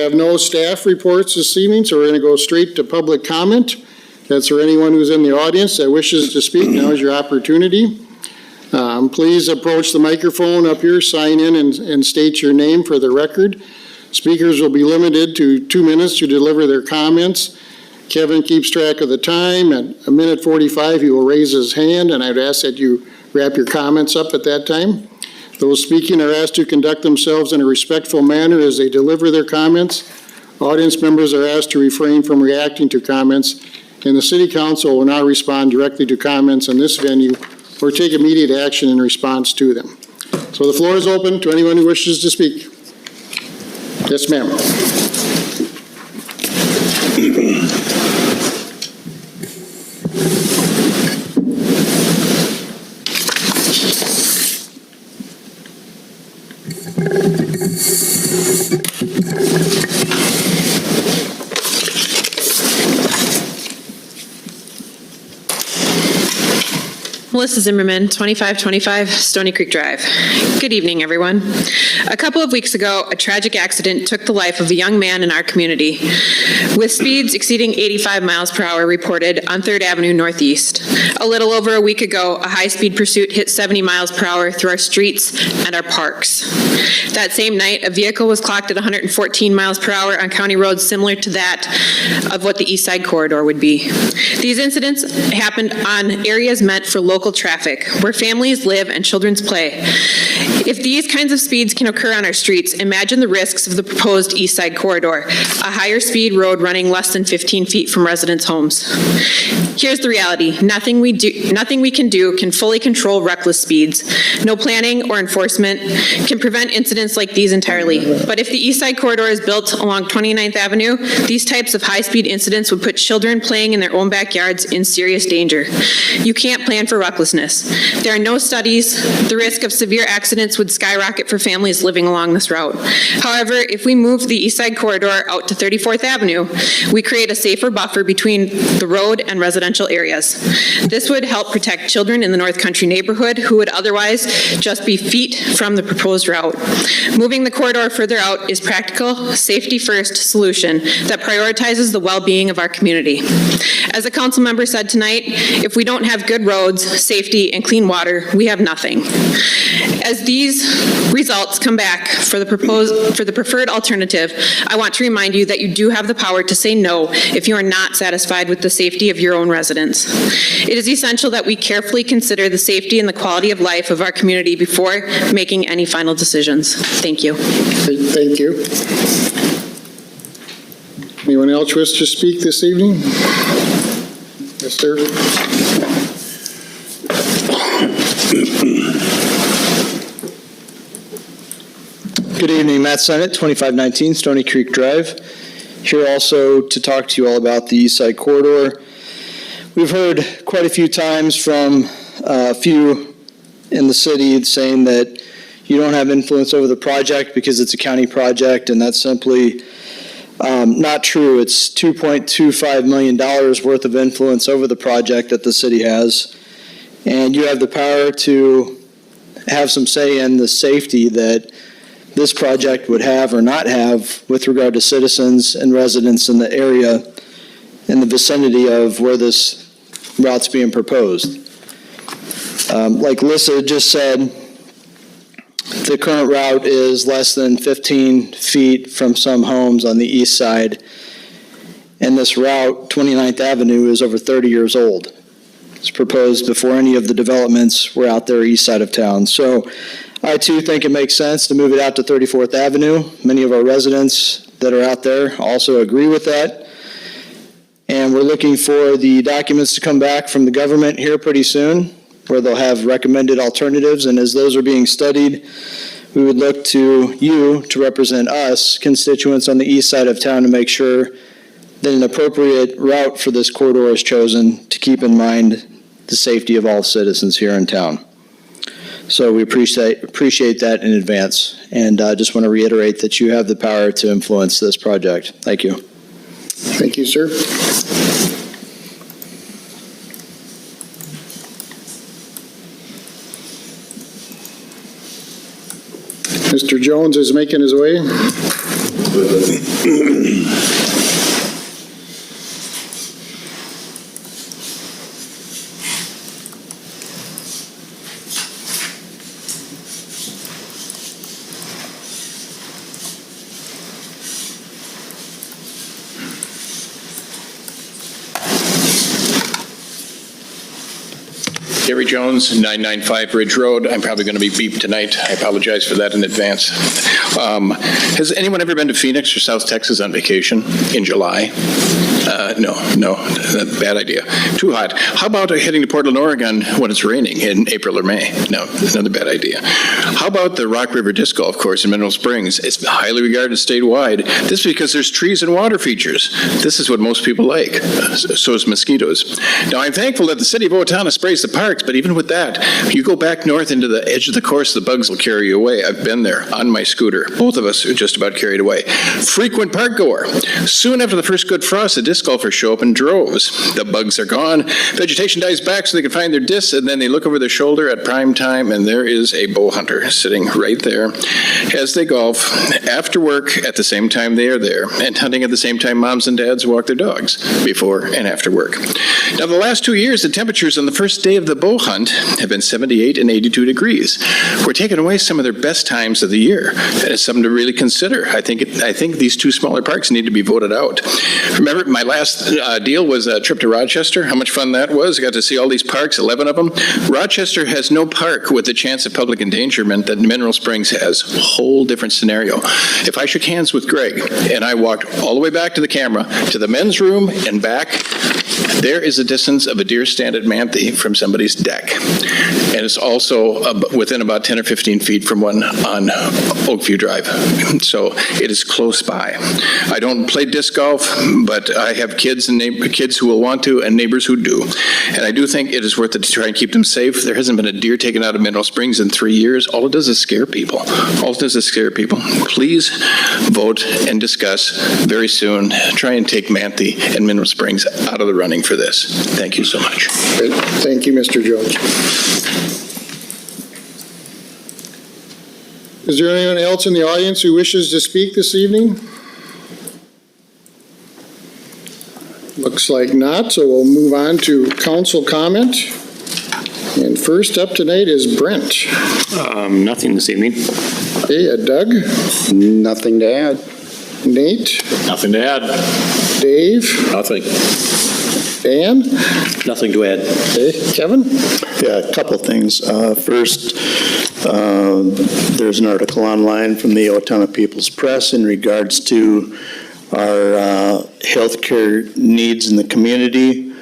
I have no staff reports this evening, so we're going to go straight to public comment. That's for anyone who's in the audience that wishes to speak. Now is your opportunity. Please approach the microphone up here, sign in, and state your name for the record. Speakers will be limited to 2 minutes to deliver their comments. Kevin keeps track of the time. At 1:45, he will raise his hand, and I'd ask that you wrap your comments up at that time. Those speaking are asked to conduct themselves in a respectful manner as they deliver their comments. Audience members are asked to refrain from reacting to comments, and the City Council will not respond directly to comments in this venue or take immediate action in response to them. So the floor is open to anyone who wishes to speak. Yes, ma'am. Melissa Zimmerman, 2525 Stony Creek Drive. Good evening, everyone. A couple of weeks ago, a tragic accident took the life of a young man in our community, with speeds exceeding 85 miles per hour reported on 3rd Avenue Northeast. A little over a week ago, a high-speed pursuit hit 70 miles per hour through our streets and our parks. That same night, a vehicle was clocked at 114 miles per hour on county roads similar to that of what the East Side Corridor would be. These incidents happened on areas meant for local traffic, where families live and children play. If these kinds of speeds can occur on our streets, imagine the risks of the proposed East Side Corridor, a higher speed road running less than 15 feet from residents' homes. Here's the reality. Nothing we can do can fully control reckless speeds. No planning or enforcement can prevent incidents like these entirely. But if the East Side Corridor is built along 29th Avenue, these types of high-speed incidents would put children playing in their own backyards in serious danger. You can't plan for recklessness. There are no studies. The risk of severe accidents would skyrocket for families living along this route. However, if we move the East Side Corridor out to 34th Avenue, we create a safer buffer between the road and residential areas. This would help protect children in the North Country neighborhood who would otherwise just be feet from the proposed route. Moving the corridor further out is practical, safety-first solution that prioritizes the well-being of our community. As a council member said tonight, if we don't have good roads, safety, and clean water, we have nothing. As these results come back for the preferred alternative, I want to remind you that you do have the power to say no if you are not satisfied with the safety of your own residents. It is essential that we carefully consider the safety and the quality of life of our community before making any final decisions. Thank you. Thank you. Anyone else wish to speak this evening? Yes, sir. Good evening, Matt Sennett, 2519 Stony Creek Drive. Here also to talk to you all about the East Side Corridor. We've heard quite a few times from a few in the city saying that you don't have influence over the project because it's a county project, and that's simply not true. It's $2.25 million worth of influence over the project that the city has, and you have the power to have some say in the safety that this project would have or not have with regard to citizens and residents in the area in the vicinity of where this route's being proposed. Like Lissa just said, the current route is less than 15 feet from some homes on the east side, and this route, 29th Avenue, is over 30 years old. It's proposed before any of the developments were out there east side of town. So I too think it makes sense to move it out to 34th Avenue. Many of our residents that are out there also agree with that. And we're looking for the documents to come back from the government here pretty soon, where they'll have recommended alternatives. And as those are being studied, we would look to you to represent us, constituents on the east side of town, to make sure that an appropriate route for this corridor is chosen to keep in mind the safety of all citizens here in town. So we appreciate that in advance, and just want to reiterate that you have the power to influence this project. Thank you. Thank you, sir. Mr. Jones is making his way. Gary Jones, 995 Ridge Road. I'm probably going to be beeped tonight. I apologize for that in advance. Has anyone ever been to Phoenix or South Texas on vacation in July? No, bad idea. Too hot. How about heading to Portland, Oregon when it's raining in April or May? No, another bad idea. How about the Rock River Disc Golf Course in Mineral Springs? It's highly regarded statewide. This is because there's trees and water features. This is what most people like. So is mosquitoes. Now, I'm thankful that the city of Owatonna sprays the parks, but even with that, you go back north into the edge of the course, the bugs will carry you away. I've been there on my scooter. Both of us are just about carried away. Frequent park goer. Soon after the first good frost, the disc golfers show up in droves. The bugs are gone. Vegetation dies back so they can find their discs, and then they look over their shoulder at prime time, and there is a bow hunter sitting right there as they golf after work at the same time they are there, and hunting at the same time moms and dads walk their dogs before and after work. Now, the last 2 years, the temperatures on the first day of the bow hunt have been 78 and 82 degrees. We're taking away some of their best times of the year. That is something to really consider. I think these two smaller parks need to be voted out. Remember, my last deal was a trip to Rochester. How much fun that was. I got to see all these parks, 11 of them. Rochester has no park with the chance of public endangerment that Mineral Springs has. A whole different scenario. If I shook hands with Greg and I walked all the way back to the camera, to the men's room and back, there is a distance of a deer stand at Manthe from somebody's deck. And it's also within about 10 or 15 feet from one on Oakview Drive. So it is close by. I don't play disc golf, but I have kids and kids who will want to and neighbors who do. And I do think it is worth it to try and keep them safe. There hasn't been a deer taken out of Mineral Springs in 3 years. All it does is scare people. All it does is scare people. Please vote and discuss very soon. Try and take Manthe and Mineral Springs out of the running for this. Thank you so much. Great. Thank you, Mr. Jones. Is there anyone else in the audience who wishes to speak this evening? Looks like not, so we'll move on to council comment. And first up tonight is Brent. Nothing this evening. Okay, Doug? Nothing to add. Nate? Nothing to add. Dave? Nothing. Dan? Nothing to add. Okay, Kevin? Yeah, a couple things. First, there's an article online from the Owatonna People's Press in regards to our healthcare needs in the community.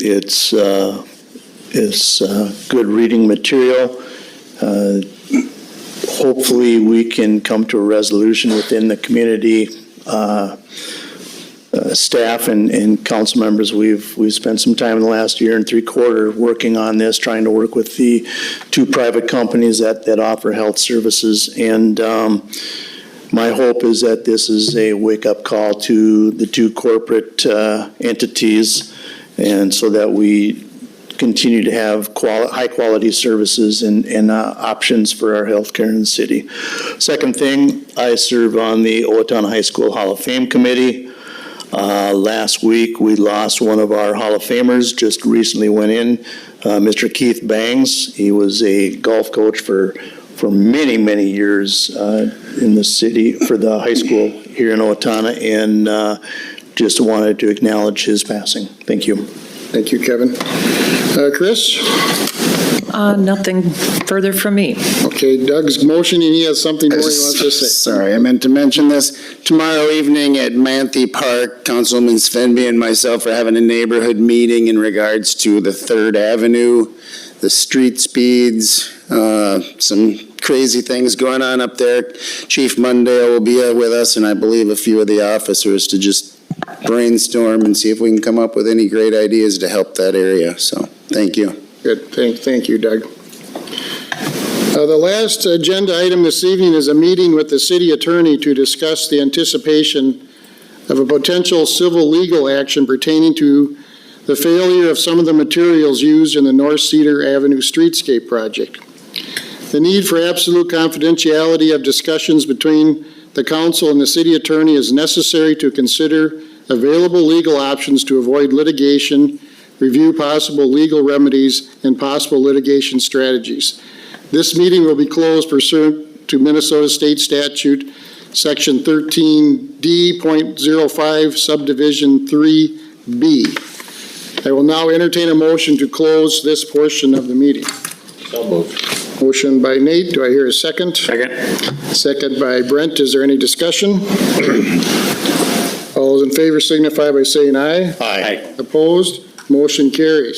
It's good reading material. Hopefully, we can come to a resolution within the community. Staff and council members, we've spent some time in the last year and 3/4 working on this, trying to work with the two private companies that offer health services. And my hope is that this is a wake-up call to the two corporate entities, and so that we continue to have high-quality services and options for our healthcare in the city. Second thing, I serve on the Owatonna High School Hall of Fame Committee. Last week, we lost one of our Hall of Famers, just recently went in, Mr. Keith Bangs. He was a golf coach for many, many years in the city, for the high school here in Owatonna, and just wanted to acknowledge his passing. Thank you. Thank you, Kevin. Chris? Nothing further from me. Okay, Doug's motioning. He has something more he wants to say. Sorry, I meant to mention this. Tomorrow evening at Manthe Park, Councilman Svenby and myself are having a neighborhood meeting in regards to the 3rd Avenue, the street speeds, some crazy things going on up there. Chief Mondale will be with us, and I believe a few of the officers, to just brainstorm and see if we can come up with any great ideas to help that area. So, thank you. Good. Thank you, Doug. The last agenda item this evening is a meeting with the city attorney to discuss the anticipation of a potential civil legal action pertaining to the failure of some of the materials used in the North Cedar Avenue streetscape project. The need for absolute confidentiality of discussions between the council and the city attorney as necessary to consider available legal options to avoid litigation, review possible legal remedies, and possible litigation strategies. This meeting will be closed pursuant to Minnesota State Statute, Section 13D.05, Subdivision 3B. I will now entertain a motion to close this portion of the meeting. So moved. Motion by Nate, do I hear a second? Second. Second by Brent, is there any discussion? All those in favor signify by saying aye. Aye. Opposed? Motion carries.